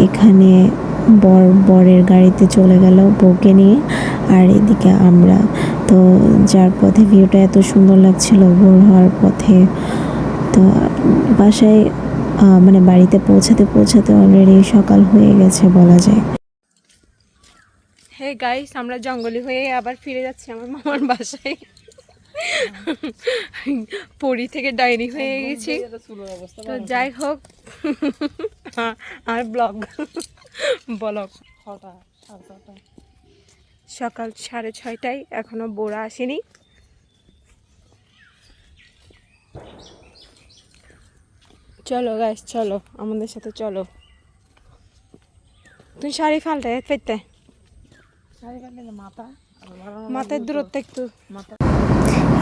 এখানে বরের গাড়িতে চলে গেল বউকে নিয়ে, আর এদিকে আমরা তো যার পথে ভিউটা এত সুন্দর লাগছিল ভোর হওয়ার পথে। তো বাসায় মানে বাড়িতে পৌঁছাতে পৌঁছাতে অলরেডি সকাল হয়ে গেছে বলা যায়। হে গাইস, আমরা জঙ্গলি হয়ে আবার ফিরে যাচ্ছি আমার মামার বাসায়। পরি থেকে ডায়েরি হয়ে গেছি। তো যাই হোক, আর ব্লগ সকাল 6:30, এখনো বোরা আসেনি। চলো গাইস, চলো আমাদের সাথে চলো। তুই শাড়ি ফালতে পেতে মাথার দূরত্ব একটু।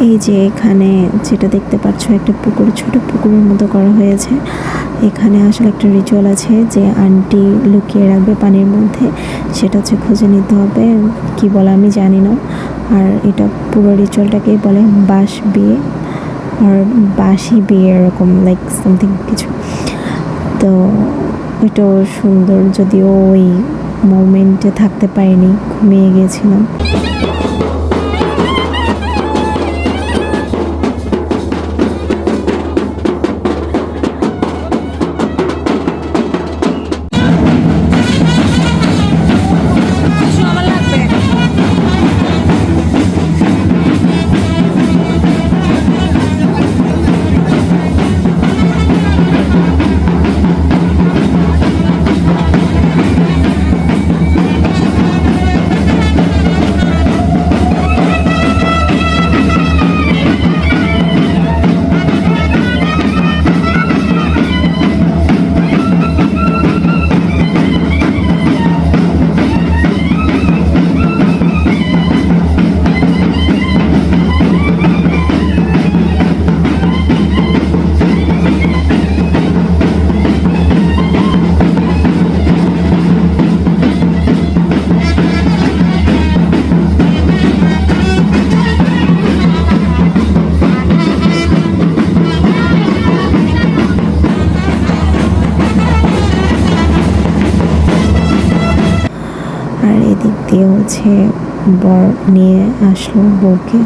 এই যে এখানে যেটা দেখতে পাচ্ছ একটা পুকুর, ছোট পুকুরের মতো করা হয়েছে। এখানে আসলে একটা রিচুয়াল আছে যে আন্টি লুকিয়ে রাখবে পানির মধ্যে, সেটা হচ্ছে খুঁজে নিতে হবে, কি বলে আমি জানি না। আর এটা পুরো রিচুয়ালটাকেই বলে বাঁশ বিয়ে আর বাঁশি বিয়ে, এরকম লাইক সামথিং কিছু। তো এটাও সুন্দর, যদিও ওই মোমেন্টে থাকতে পারিনি, ঘুমিয়ে গিয়েছিলাম। আর এদিক দিয়ে হচ্ছে বর নিয়ে আসলো বউকে।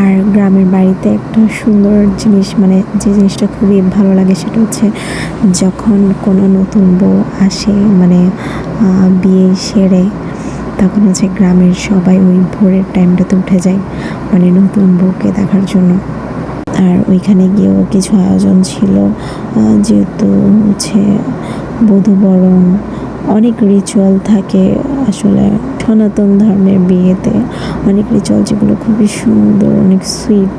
আর গ্রামের বাড়িতে একটা সুন্দর জিনিস, মানে যে জিনিসটা খুবই ভালো লাগে সেটা হচ্ছে যখন কোনো নতুন বউ আসে, মানে বিয়ে সেরে, তখন হচ্ছে গ্রামের সবাই ওই ভোরের টাইমটাতে উঠে যায় মানে নতুন বউকে দেখার জন্য। আর ওইখানে গিয়েও কিছু আয়োজন ছিল, যেহেতু হচ্ছে বধূবরণ, অনেক রিচুয়াল থাকে আসলে সনাতন ধর্মের বিয়েতে, অনেক রিচুয়াল যেগুলো খুবই সুন্দর, অনেক সুইট।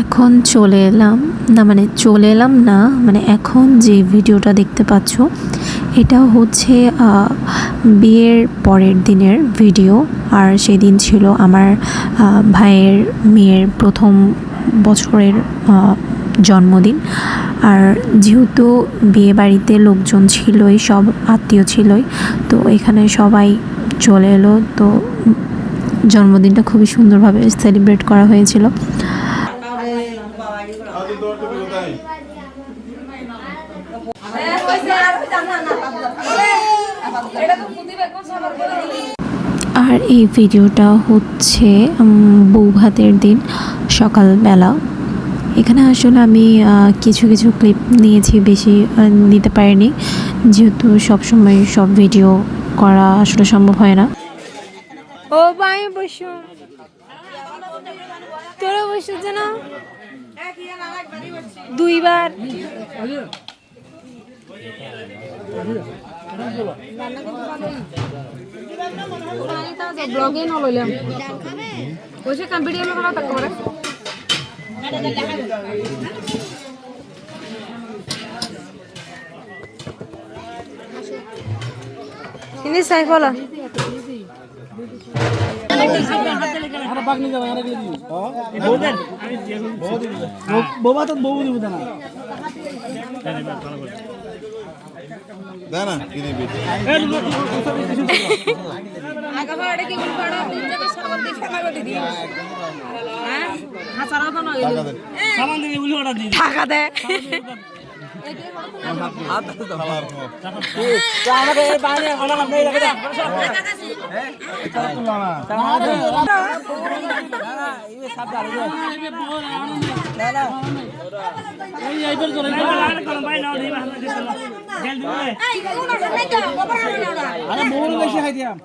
এখন চলে এলাম না, মানে এখন যে ভিডিওটা দেখতে পাচ্ছ এটা হচ্ছে বিয়ের পরের দিনের ভিডিও। আর সেদিন ছিল আমার ভাইয়ের মেয়ের প্রথম বছরের জন্মদিন। আর যেহেতু বিয়ে বাড়িতে লোকজন ছিলই, সব আত্মীয় ছিলই, তো এখানে সবাই চলে এলো। তো জন্মদিনটা খুবই সুন্দরভাবে সেলিব্রেট করা হয়েছিল। আর এই ভিডিওটা হচ্ছে বৌভাতের দিন সকালবেলা। এখানে আসলে আমি কিছু কিছু ক্লিপ নিয়েছি, বেশি নিতে পারিনি, যেহেতু সবসময় সব ভিডিও করা আসলে সম্ভব হয় না। ও ভাই বসু, তোরা বসেছ না দুইবার। ব্লগে নলইলাম বসে ভিডিও করা থাকতে পারে। ini saya bola boba তো বউ দিব না দানা কি দিবি আগা ফাড়ে কি বল ফাড়া তিন জায়গা সরবত দি ফেনা করে দি হ্যাঁ হাসারা সামান দিবি বলে অর্ডার দিবি টাকা দে আমাকে এই বানিয়ে অর্ডার নেই লাগে না আরে বহু বেশি খাই দিয়াম